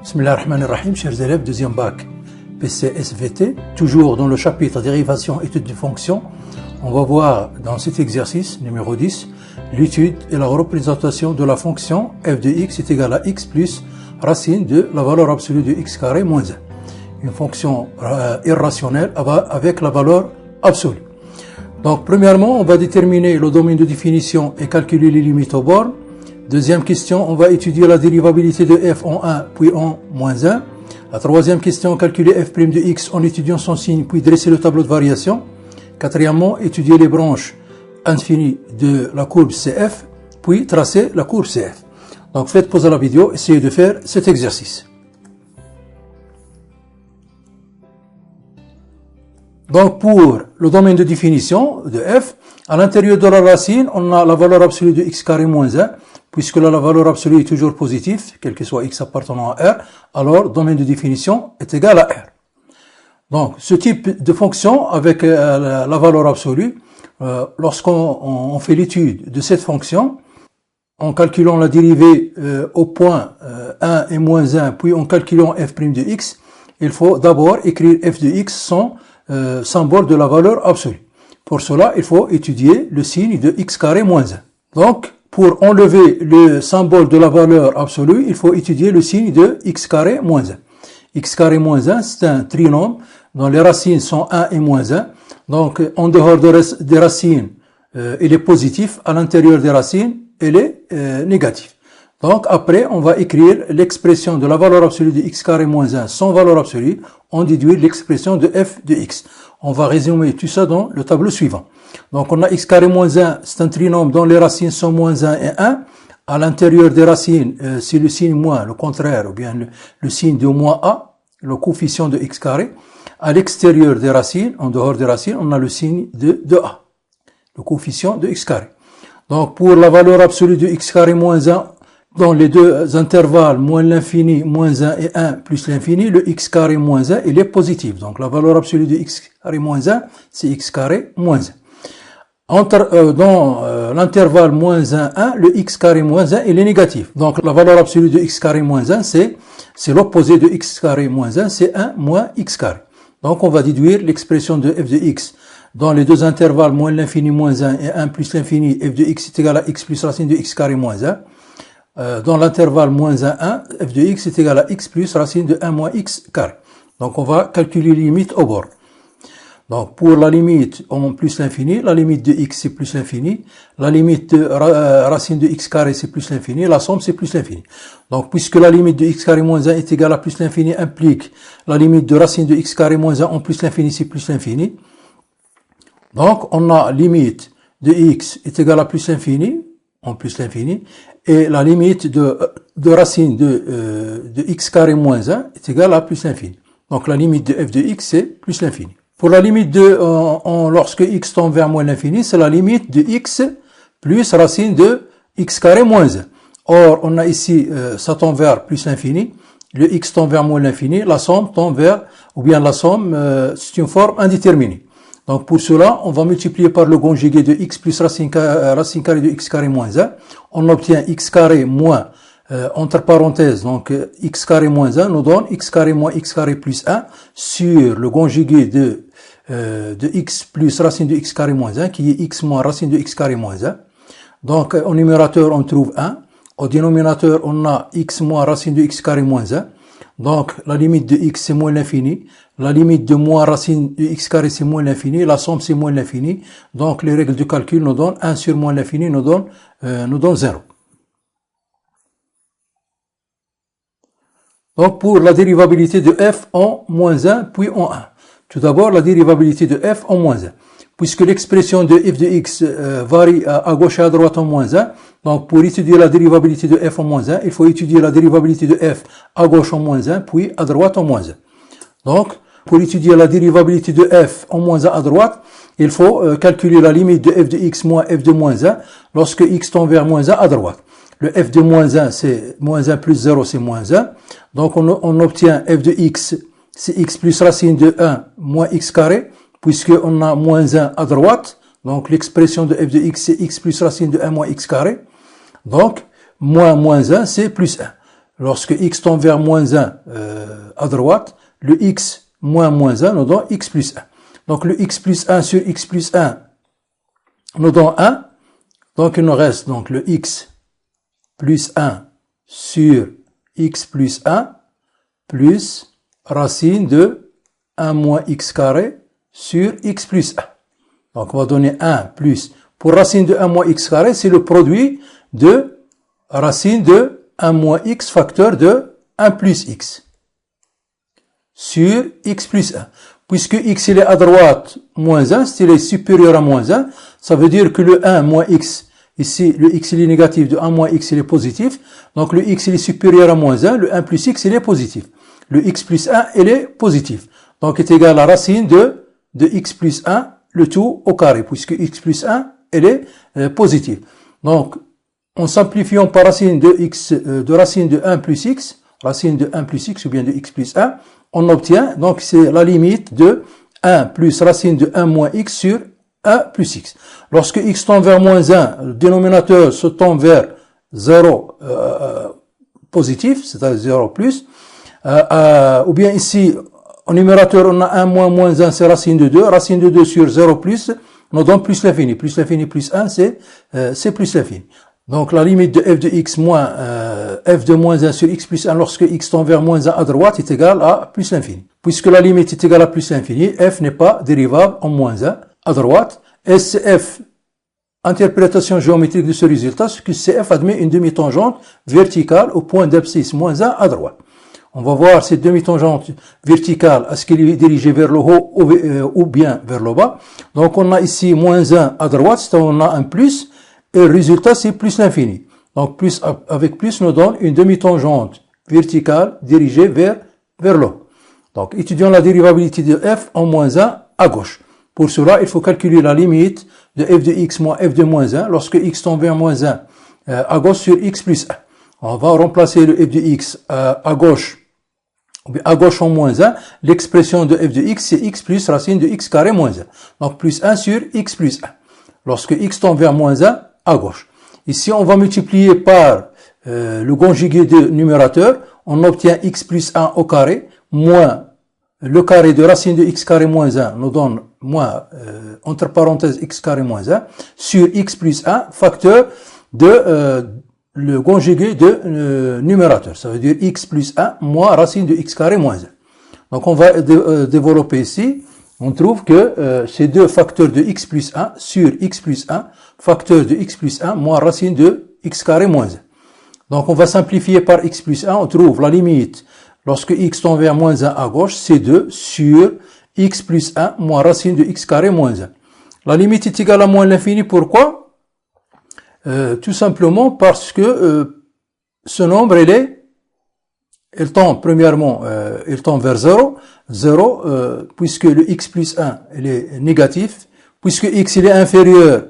Bismillahirrahmanirrahim, chers élèves, deuxième bac PCSVT, toujours dans le chapitre dérivation étude de fonctions. On va voir dans cet exercice numéro 10 l'étude et la représentation de la fonction f de x est égal à x plus racine de la valeur absolue de x carré moins 1. Une fonction irrationnelle avec la valeur absolue. Donc premièrement, on va déterminer le domaine de définition et calculer les limites aux bornes. Deuxième question, on va étudier la dérivabilité de f en 1 puis en moins 1. La troisième question, calculer f' de x en étudiant son signe puis dresser le tableau de variation. Quatrièmement, étudier les branches infinies de la courbe CF puis tracer la courbe CF. Donc faites pause à la vidéo, essayez de faire cet exercice. Donc pour le domaine de définition de f, à l'intérieur de la racine, on a la valeur absolue de x carré moins 1. Puisque là, la valeur absolue est toujours positive, quel que soit x appartenant à R, alors domaine de définition est égal à R. Donc, ce type de fonction avec la valeur absolue, lorsqu'on fait l'étude de cette fonction, en calculant la dérivée au point 1 et moins 1, puis en calculant f' de x, il faut d'abord écrire f de x sans symbole de la valeur absolue. Pour cela, il faut étudier le signe de x carré moins 1. Donc, pour enlever le symbole de la valeur absolue, il faut étudier le signe de x carré moins 1. X carré moins 1, c'est un trinôme dont les racines sont 1 et moins 1. Donc, en dehors des racines, il est positif. À l'intérieur des racines, il est négatif. Donc, après, on va écrire l'expression de la valeur absolue de x carré moins 1 sans valeur absolue. On déduit l'expression de f de x. On va résumer tout ça dans le tableau suivant. Donc, on a x carré moins 1, c'est un trinôme dont les racines sont moins 1 et 1. À l'intérieur des racines, c'est le signe moins, le contraire, ou bien le signe de moins a, le coefficient de x carré. À l'extérieur des racines, en dehors des racines, on a le signe de a, le coefficient de x carré. Donc, pour la valeur absolue de x carré moins 1, dans les deux intervalles, moins l'infini, moins 1 et 1 plus l'infini, le x carré moins 1, il est positif. Donc, la valeur absolue de x carré moins 1, c'est x carré moins 1. Dans l'intervalle moins 1, 1, le x carré moins 1, il est négatif. Donc, la valeur absolue de x carré moins 1, c'est l'opposé de x carré moins 1, c'est 1 moins x carré. Donc, on va déduire l'expression de f de x dans les deux intervalles moins l'infini moins 1 et 1 plus l'infini, f de x est égal à x plus racine de x carré moins 1. Dans l'intervalle moins 1, 1, f de x est égal à x plus racine de 1 moins x carré. Donc, on va calculer les limites au bord. Donc, pour la limite en plus l'infini, la limite de x c'est plus l'infini, la limite de racine de x carré c'est plus l'infini, la somme c'est plus l'infini. Donc, puisque la limite de x carré moins 1 est égale à plus l'infini implique la limite de racine de x carré moins 1 en plus l'infini c'est plus l'infini. Donc, on a limite de x est égale à plus l'infini, en plus l'infini, et la limite de racine de x carré moins 1 est égale à plus l'infini. Donc, la limite de f de x c'est plus l'infini. Pour la limite lorsque x tend vers moins l'infini, c'est la limite de x plus racine de x carré moins 1. Or, on a ici, ça tend vers plus l'infini, le x tend vers moins l'infini, la somme tend vers, ou bien la somme, c'est une forme indéterminée. Donc, pour cela, on va multiplier par le conjugué de x plus racine carré de x carré moins 1. On obtient x carré moins, entre parenthèses, donc x carré moins 1 nous donne x carré moins x carré plus 1 sur le conjugué de x plus racine de x carré moins 1 qui est x moins racine de x carré moins 1. Donc au numérateur on trouve 1, au dénominateur on a x moins racine de x carré moins 1. Donc la limite de x c'est moins l'infini, la limite de moins racine de x carré c'est moins l'infini, la somme c'est moins l'infini. Donc les règles de calcul nous donnent 1 sur moins l'infini nous donne 0. Donc pour la dérivabilité de f en moins 1 puis en 1. Tout d'abord, la dérivabilité de f en moins 1. Puisque l'expression de f de x varie à gauche et à droite en moins 1, donc pour étudier la dérivabilité de f en moins 1, il faut étudier la dérivabilité de f à gauche en moins 1, puis à droite en moins 1. Donc, pour étudier la dérivabilité de f en moins 1 à droite, il faut calculer la limite de f de x moins f de moins 1 lorsque x tend vers moins 1 à droite. Le f de moins 1, c'est moins 1 plus 0, c'est moins 1. Donc, on obtient f de x, c'est x plus racine de 1 moins x carré, puisqu'on a moins 1 à droite. Donc, l'expression de f de x, c'est x plus racine de 1 moins x carré. Donc, moins 1, c'est plus 1. lorsque x tend vers moins 1 à droite, le x moins 1 nous donne x plus 1. Donc le x plus 1 sur x plus 1 nous donne 1. Donc il nous reste donc le x plus 1 sur x plus 1 plus racine de 1 moins x carré sur x plus 1. Donc on va donner 1 plus, pour racine de 1 moins x carré, c'est le produit de racine de 1 moins x facteur de 1 plus x sur x plus 1. Puisque x il est à droite, moins 1, s'il est supérieur à moins 1, ça veut dire que le 1 moins x, ici le x il est négatif, de 1 moins x il est positif, donc le x il est supérieur à moins 1, le 1 plus x il est positif. Le x plus 1 il est positif. Donc est égal à racine de x plus 1, le tout au carré, puisque x plus 1 il est positif. Donc en simplifiant par racine de x, de racine de 1 plus x, racine de 1 plus x ou bien de x plus 1, on obtient, donc c'est la limite de 1 plus racine de 1 moins x sur 1 plus x. Lorsque x tend vers moins 1, le dénominateur se tend vers 0 positif, c'est-à-dire 0 plus, ou bien ici, au numérateur, on a 1 moins 1, c'est racine de 2, racine de 2 sur 0 plus, nous donne plus l'infini. Plus l'infini plus 1, c'est plus l'infini. Donc la limite de f de x moins f de moins 1 sur x plus 1 lorsque x tend vers moins 1 à droite est égal à plus l'infini. Puisque la limite est égale à plus l'infini, f n'est pas dérivable en moins 1 à droite. SCF, interprétation géométrique de ce résultat, c'est que CF admet une demi-tangente verticale au point d'abscisse moins 1 à droite. On va voir cette demi-tangente verticale, est-ce qu'elle est dirigée vers le haut ou bien vers le bas. Donc on a ici moins 1 à droite, c'est-à-dire on a un plus, et le résultat c'est plus l'infini. Donc plus avec plus nous donne une demi-tangente verticale dirigée vers le haut. Donc étudions la dérivabilité de f en moins 1 à gauche. Pour cela, il faut calculer la limite de f de x moins f de moins 1 lorsque x tend vers moins 1 à gauche sur x plus 1. On va remplacer le f de x à gauche en moins 1. L'expression de f de x, c'est x plus racine de x carré moins 1. Donc plus 1 sur x plus 1. Lorsque x tend vers moins 1 à gauche. Ici, on va multiplier par le conjugué de numérateur. On obtient x plus 1 au carré moins le carré de racine de x carré moins 1 nous donne moins, entre parenthèses, x carré moins 1 sur x plus 1 facteur de le conjugué de numérateur. Ça veut dire x plus 1 moins racine de x carré moins 1. Donc on va développer ici. On trouve que ces deux facteurs de x plus 1 sur x plus 1 facteur de x plus 1 moins racine de x carré moins 1. Donc on va simplifier par x plus 1. On trouve la limite lorsque x tend vers moins 1 à gauche, c'est 2 sur x plus 1 moins racine de x carré moins 1. La limite est égale à moins l'infini. Pourquoi? Tout simplement parce que ce nombre, il tend premièrement, il tend vers 0, puisque le x plus 1, il est négatif, puisque x il est inférieur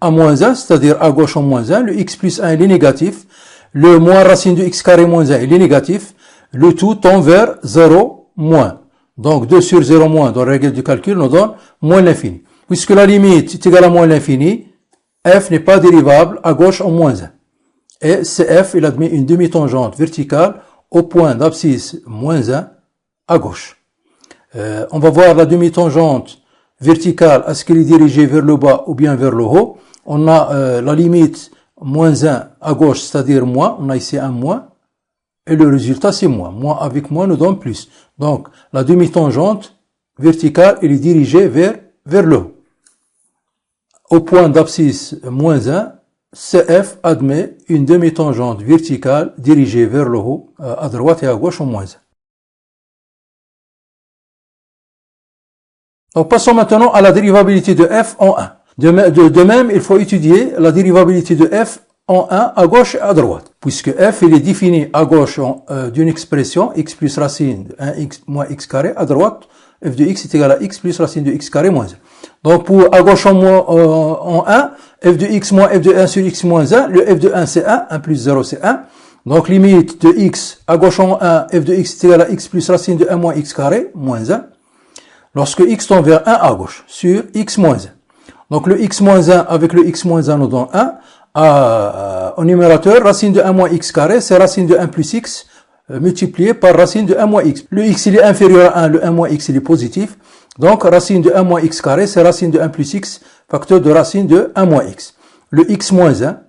à moins 1, c'est-à-dire à gauche en moins 1, le x plus 1 il est négatif, le moins racine de x carré moins 1 il est négatif, le tout tend vers 0 moins. Donc 2 sur 0 moins dans la règle du calcul nous donne moins l'infini. Puisque la limite est égale à moins l'infini, f n'est pas dérivable à gauche en moins 1. Et CF il admet une demi-tangente verticale au point d'abscisse moins 1 à gauche. On va voir la demi-tangente verticale, est-ce qu'elle est dirigée vers le bas ou bien vers le haut. On a la limite moins 1 à gauche, c'est-à-dire moins, on a ici un moins, et le résultat c'est moins. Moins avec moins nous donne plus. Donc la demi-tangente verticale, elle est dirigée vers le haut. Au point d'abscisse moins 1, CF admet une demi-tangente verticale dirigée vers le haut, à droite et à gauche en moins 1. Donc passons maintenant à la dérivabilité de f en 1. De même, il faut étudier la dérivabilité de f en 1 à gauche et à droite. Puisque f il est défini à gauche d'une expression x plus racine de 1x moins x carré, à droite f de x est égal à x plus racine de x carré moins 1. Donc pour à gauche en 1, f de x moins f de 1 sur x moins 1, le f de 1 c'est 1, 1 plus 0 c'est 1. Donc limite de x à gauche en 1, f de x est égal à x plus racine de 1 moins x carré moins 1. Lorsque x tend vers 1 à gauche, sur x moins 1. Donc le x moins 1 avec le x moins 1 nous donne 1. Au numérateur, racine de 1 moins x carré, c'est racine de 1 plus x multiplié par racine de 1 moins x. Le x il est inférieur à 1, le 1 moins x il est positif. Donc racine de 1 moins x carré, c'est racine de 1 plus x, facteur de racine de 1 moins x. Le x moins 1,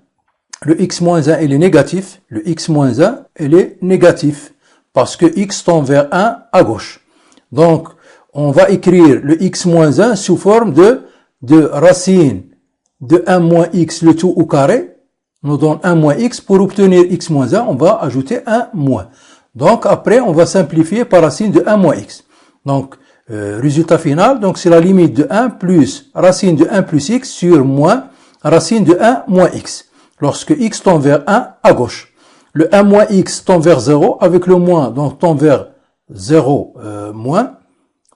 le x moins 1 il est négatif. Le x moins 1 il est négatif parce que x tend vers 1 à gauche. Donc on va écrire le x moins 1 sous forme de racine de 1 moins x le tout au carré nous donne 1 moins x. Pour obtenir x moins 1, on va ajouter 1 moins. Donc après, on va simplifier par racine de 1 moins x. Donc, résultat final, donc c'est la limite de 1 plus racine de 1 plus x sur moins racine de 1 moins x. Lorsque x tend vers 1 à gauche. Le 1 moins x tend vers 0 avec le moins, donc tend vers 0 moins.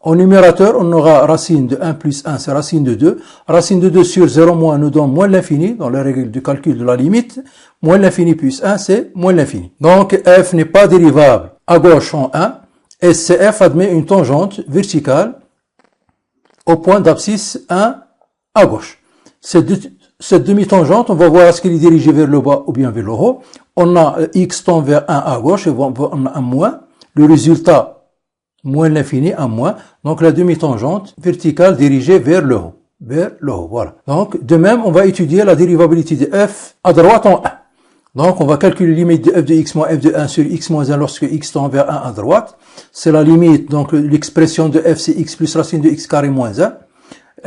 Au numérateur, on aura racine de 1 plus 1, c'est racine de 2. Racine de 2 sur 0 moins nous donne moins l'infini, dans les règles du calcul de la limite. Moins l'infini plus 1, c'est moins l'infini. Donc, f n'est pas dérivable à gauche en 1. SCF admet une tangente verticale au point d'abscisse 1 à gauche. Cette demi-tangente, on va voir est-ce qu'elle est dirigée vers le bas ou bien vers le haut. On a x tend vers 1 à gauche et on a un moins. Le résultat, moins l'infini à moins. Donc la demi-tangente verticale dirigée vers le haut. Vers le haut, voilà. Donc de même, on va étudier la dérivabilité de f à droite en 1. Donc on va calculer la limite de f de x moins f de 1 sur x moins 1 lorsque x tend vers 1 à droite. C'est la limite, donc l'expression de f c'est x plus racine de x carré moins 1.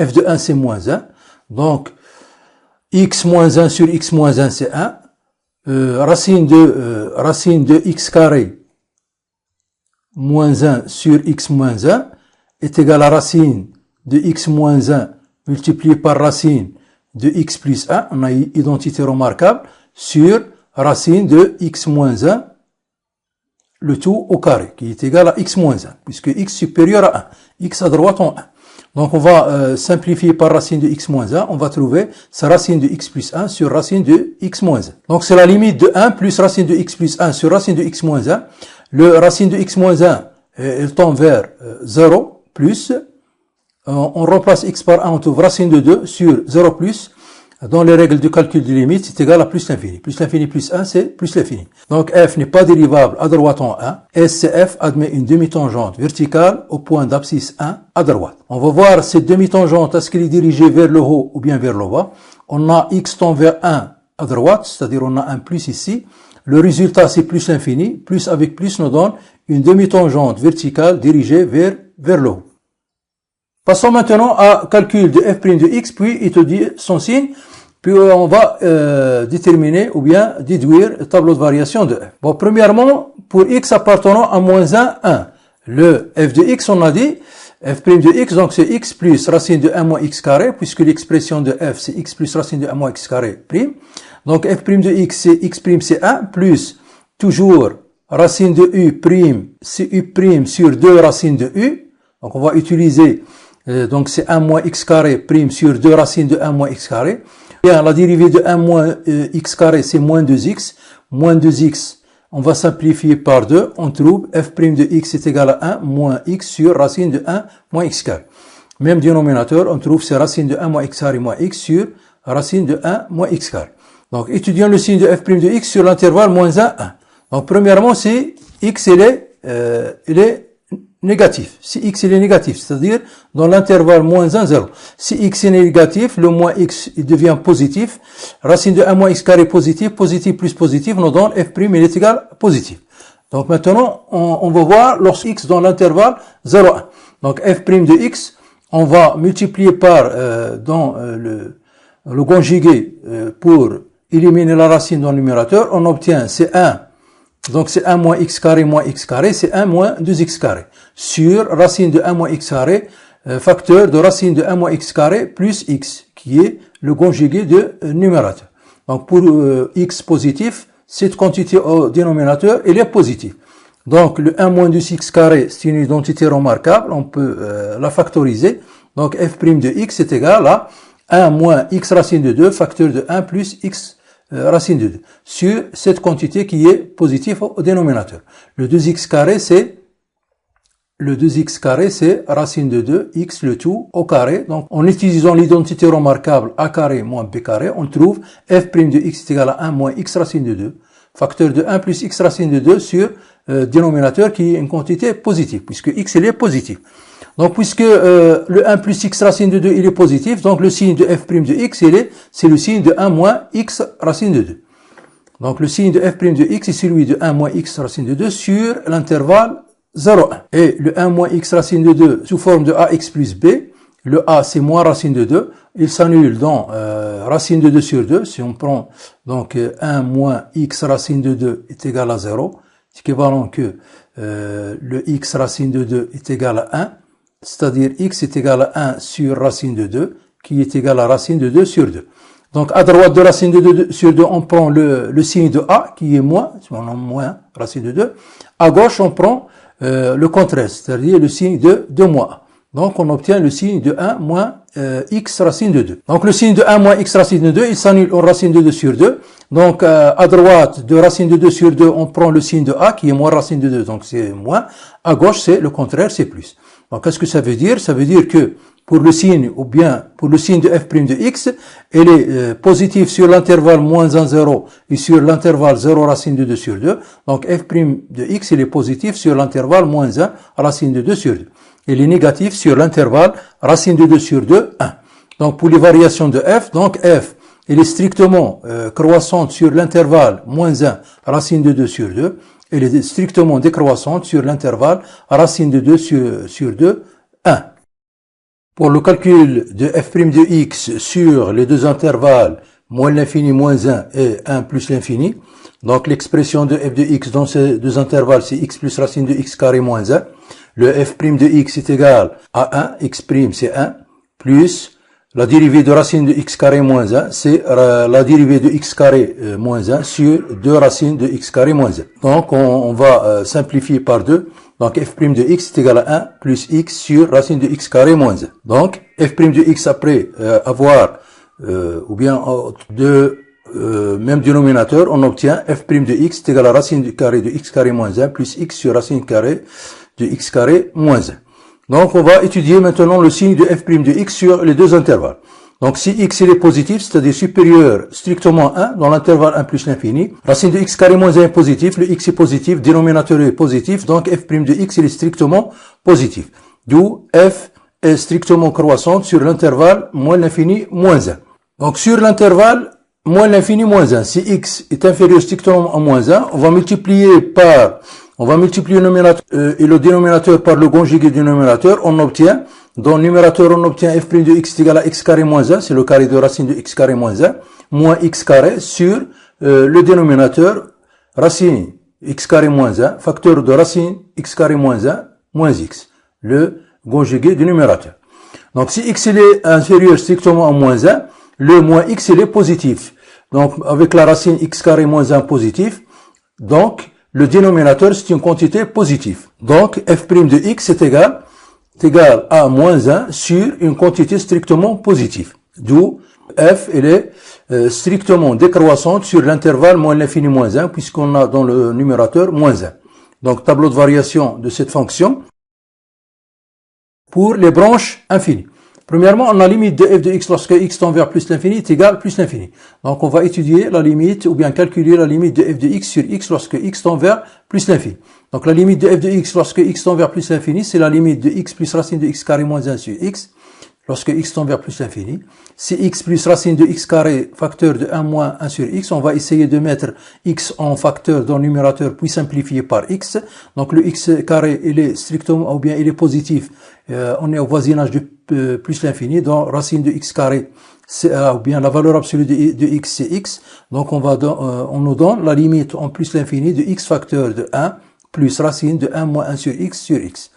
f de 1 c'est moins 1. Donc x moins 1 sur x moins 1 c'est 1. Racine de x carré moins 1 sur x moins 1 est égal à racine de x moins 1 multiplié par racine de x plus 1, on a une identité remarquable, sur racine de x moins 1, le tout au carré, qui est égal à x moins 1, puisque x supérieur à 1, x à droite en 1. Donc on va simplifier par racine de x moins 1, on va trouver sa racine de x plus 1 sur racine de x moins 1. Donc c'est la limite de 1 plus racine de x plus 1 sur racine de x moins 1. Le racine de x moins 1, il tend vers 0 plus, on remplace x par 1, on trouve racine de 2 sur 0 plus, dans les règles de calcul de limite, c'est égal à plus l'infini. Plus l'infini plus 1, c'est plus l'infini. Donc f n'est pas dérivable à droite en 1. SCF admet une demi-tangente verticale au point d'abscisse 1 à droite. On va voir cette demi-tangente, est-ce qu'elle est dirigée vers le haut ou bien vers le bas. On a x tend vers 1 à droite, c'est-à-dire on a un plus ici. Le résultat, c'est plus l'infini. Plus avec plus nous donne une demi-tangente verticale dirigée vers le haut. Passons maintenant à calcul de f' de x, puis étudier son signe. Puis on va déterminer ou bien déduire le tableau de variation de f. Bon, premièrement, pour x appartenant à moins 1, 1. Le f de x, on a dit, f' de x, donc c'est x plus racine de 1 moins x carré, puisque l'expression de f, c'est x plus racine de 1 moins x carré prime. Donc f' de x, c'est x prime, c'est 1, plus toujours racine de u prime, c'est u prime sur 2 racines de u. Donc on va utiliser, donc c'est 1 moins x carré prime sur 2 racines de 1 moins x carré. Bien, la dérivée de 1 moins x carré, c'est moins 2x. Moins 2x, on va simplifier par 2. On trouve f' de x est égal à 1 moins x sur racine de 1 moins x carré. Même dénominateur, on trouve c'est racine de 1 moins x carré moins x sur racine de 1 moins x carré. Donc, étudions le signe de f' de x sur l'intervalle moins 1, 1. Donc, premièrement, si x il est négatif. Si x il est négatif, c'est-à-dire dans l'intervalle moins 1, 0. Si x est négatif, le moins x il devient positif. Racine de 1 moins x carré positif, positif plus positif nous donne f' il est égal à positif. Donc maintenant, on va voir lorsque x dans l'intervalle 0, 1. Donc f' de x, on va multiplier par le conjugué pour éliminer la racine dans le numérateur, on obtient c'est 1. Donc c'est 1 moins x carré, c'est 1 moins 2x carré. Sur racine de 1 moins x carré, facteur de racine de 1 moins x carré plus x, qui est le conjugué de numérateur. Donc pour x positif, cette quantité au dénominateur, elle est positive. Donc le 1 moins 2x carré, c'est une identité remarquable, on peut la factoriser. Donc f' de x est égal à 1 moins x racine de 2, facteur de 1 plus x racine de 2, sur cette quantité qui est positive au dénominateur. Le 2x carré, c'est racine de 2, x le tout au carré. Donc, en utilisant l'identité remarquable a carré moins b carré, on trouve f' de x est égal à 1 moins x racine de 2, facteur de 1 plus x racine de 2 sur dénominateur qui est une quantité positive, puisque x il est positif. Donc puisque le 1 plus x racine de 2 il est positif, donc le signe de f' de x c'est le signe de 1 moins x racine de 2. Donc le signe de f' de x est celui de 1 moins x racine de 2 sur l'intervalle 0, 1. Et le 1 moins x racine de 2 sous forme de ax plus b, le a c'est moins racine de 2, il s'annule dans racine de 2 sur 2, si on prend donc 1 moins x racine de 2 est égal à 0, c'est équivalent que le x racine de 2 est égal à 1, c'est-à-dire x est égal à 1 sur racine de 2, qui est égal à racine de 2 sur 2. Donc à droite de racine de 2 sur 2, on prend le signe de a, qui est moins, on a moins racine de 2. À gauche, on prend le contraire, c'est-à-dire le signe de moins a. Donc on obtient le signe de 1 moins x racine de 2. Donc le signe de 1 moins x racine de 2, il s'annule en racine de 2 sur 2. Donc à droite de racine de 2 sur 2, on prend le signe de a, qui est moins racine de 2, donc c'est moins. À gauche, c'est le contraire, c'est plus. Donc qu'est-ce que ça veut dire? Ça veut dire que pour le signe, ou bien pour le signe de f' de x, elle est positive sur l'intervalle moins 1, 0 et sur l'intervalle 0 racine de 2 sur 2. Donc f' de x, elle est positive sur l'intervalle moins 1 racine de 2 sur 2. Elle est négative sur l'intervalle racine de 2 sur 2, 1. Donc pour les variations de f, donc f, elle est strictement croissante sur l'intervalle moins 1 racine de 2 sur 2. Elle est strictement décroissante sur l'intervalle racine de 2 sur 2, 1. Pour le calcul de f' de x sur les deux intervalles moins l'infini moins 1 et 1 plus l'infini, donc l'expression de f de x dans ces deux intervalles, c'est x plus racine de x carré moins 1. Le f' de x est égal à 1, x' c'est 1, plus la dérivée de racine de x carré moins 1, c'est la dérivée de x carré moins 1 sur 2 racines de x carré moins 1. Donc on va simplifier par 2. Donc f' de x est égal à 1 plus x sur racine de x carré moins 1. Donc f' de x après avoir ou bien deux même dénominateur, on obtient f' de x est égal à racine du carré de x carré moins 1 plus x sur racine carré de x carré moins 1. Donc on va étudier maintenant le signe de f' de x sur les deux intervalles. Donc si x il est positif, c'est-à-dire supérieur strictement à 1 dans l'intervalle 1 plus l'infini, racine de x carré moins 1 est positif, le x est positif, dénominateur est positif, donc f' de x il est strictement positif. D'où f est strictement croissante sur l'intervalle moins l'infini moins 1. Donc sur l'intervalle moins l'infini moins 1, si x est inférieur strictement à moins 1, on va multiplier le numérateur et le dénominateur par le conjugué du numérateur, on obtient, dans le numérateur, on obtient f' de x est égal à x carré moins 1, c'est le carré de racine de x carré moins 1, moins x carré sur le dénominateur, racine x carré moins 1, facteur de racine x carré moins 1, moins x, le conjugué du numérateur. Donc si x il est inférieur strictement à moins 1, le moins x il est positif. Donc avec la racine x carré moins 1 positif, donc le dénominateur c'est une quantité positive. Donc f' de x est égal à moins 1 sur une quantité strictement positive. D'où f elle est strictement décroissante sur l'intervalle moins l'infini moins 1 puisqu'on a dans le numérateur moins 1. Donc tableau de variation de cette fonction pour les branches infinies. Premièrement, on a la limite de f de x lorsque x tend vers plus l'infini est égal à plus l'infini. Donc on va étudier la limite ou bien calculer la limite de f de x sur x lorsque x tend vers plus l'infini. Donc la limite de f de x lorsque x tend vers plus l'infini, c'est la limite de x plus racine de x carré moins 1 sur x lorsque x tend vers plus l'infini. Si x plus racine de x carré facteur de 1 moins 1 sur x, on va essayer de mettre x en facteur dans le numérateur puis simplifier par x. Donc le x carré il est strictement ou bien il est positif. On est au voisinage de plus l'infini, donc racine de x carré, ou bien la valeur absolue de x c'est x, donc on nous donne la limite en plus l'infini de x facteur de 1 plus racine de 1 moins 1 sur x.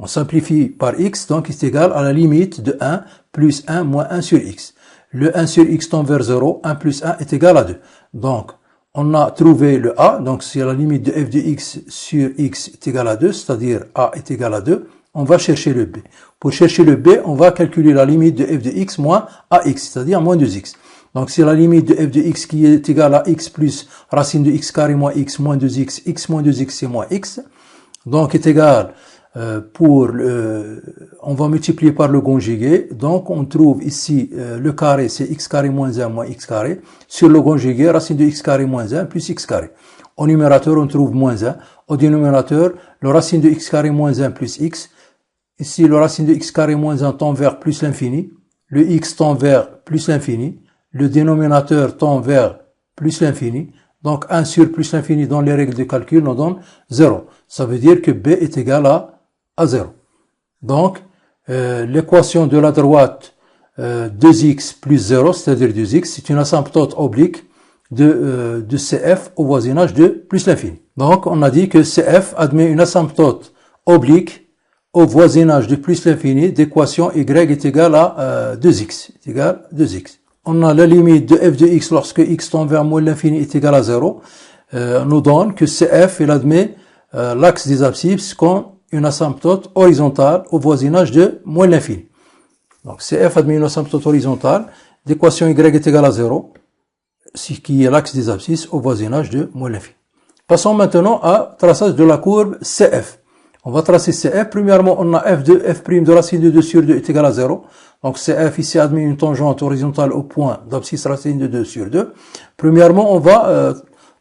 On simplifie par x, donc c'est égal à la limite de 1 plus 1 moins 1 sur x. Le 1 sur x tend vers 0, 1 plus 1 est égal à 2. Donc, on a trouvé le a, donc c'est la limite de f de x sur x est égal à 2, c'est-à-dire a est égal à 2. On va chercher le b. Pour chercher le b, on va calculer la limite de f de x moins ax, c'est-à-dire moins 2x. Donc c'est la limite de f de x qui est égale à x plus racine de x carré moins x moins 2x, x moins 2x c'est moins x. Donc est égal on va multiplier par le conjugué. Donc, on trouve ici le carré, c'est x carré moins 1 moins x carré. Sur le conjugué, racine de x carré moins 1 plus x carré. Au numérateur, on trouve moins 1. Au dénominateur, le racine de x carré moins 1 plus x. Ici, le racine de x carré moins 1 tend vers plus l'infini. Le x tend vers plus l'infini. Le dénominateur tend vers plus l'infini. Donc, 1 sur plus l'infini dans les règles de calcul nous donne 0. Ça veut dire que b est égal à 0. Donc, l'équation de la droite 2x plus 0, c'est-à-dire 2x, c'est une asymptote oblique de CF au voisinage de plus l'infini. Donc, on a dit que CF admet une asymptote oblique au voisinage de plus l'infini d'équation y est égal à 2x. Est égal à 2x. On a la limite de f de x lorsque x tend vers moins l'infini est égal à 0. Nous donne que CF, il admet l'axe des abscisses comme une asymptote horizontale au voisinage de moins l'infini. Donc CF admet une asymptote horizontale d'équation y est égal à 0, ce qui est l'axe des abscisses au voisinage de moins l'infini. Passons maintenant à traçage de la courbe CF. On va tracer CF. Premièrement, on a f de racine de 2 sur 2 est égal à 0. Donc CF ici admet une tangente horizontale au point d'abscisse racine de 2 sur 2. Premièrement, on va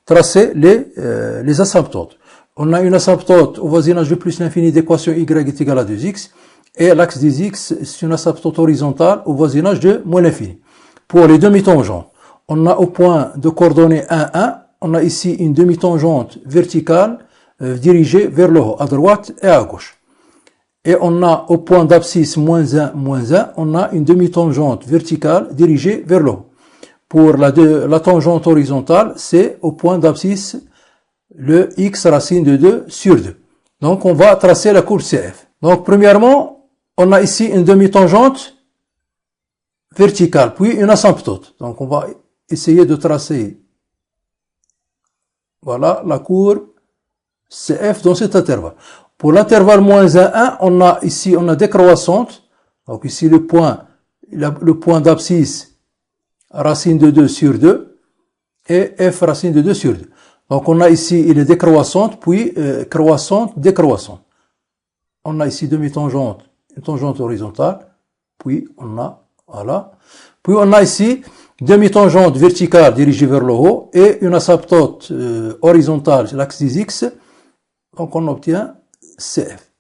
tracer les asymptotes. On a une asymptote au voisinage de plus l'infini d'équation y est égal à 2x. Et l'axe des x, c'est une asymptote horizontale au voisinage de moins l'infini. Pour les demi-tangentes, on a au point de coordonnées 1, 1, on a ici une demi-tangente verticale dirigée vers le haut, à droite et à gauche. Et on a au point d'abscisse moins 1, on a une demi-tangente verticale dirigée vers le haut. Pour la tangente horizontale, c'est au point d'abscisse le x racine de 2 sur 2. Donc, on va tracer la courbe CF. Donc, premièrement, on a ici une demi-tangente verticale, puis une asymptote. Donc, on va essayer de tracer, voilà, la courbe CF dans cet intervalle. Pour l'intervalle moins 1, 1, on a décroissante. Donc, ici, le point d'abscisse racine de 2 sur 2 et f racine de 2 sur 2. Donc, on a ici, il est décroissante, puis croissante, décroissante. On a ici demi-tangente, une tangente horizontale, puis on a, voilà. Puis on a ici demi-tangente verticale dirigée vers le haut et une asymptote horizontale sur l'axe des x. Donc, on obtient CF.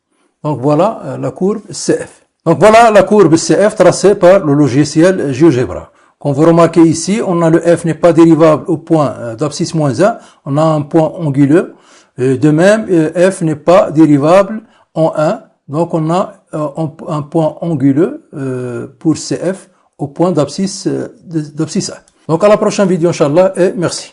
Donc, voilà la courbe CF. Donc, voilà la courbe CF tracée par le logiciel GeoGebra. Comme vous remarquez ici, on a le f n'est pas dérivable au point d'abscisse moins 1. On a un point anguleux. De même, f n'est pas dérivable en 1. Donc, on a un point anguleux pour CF au point d'abscisse 1. Donc, à la prochaine vidéo, Inch'Allah, et merci.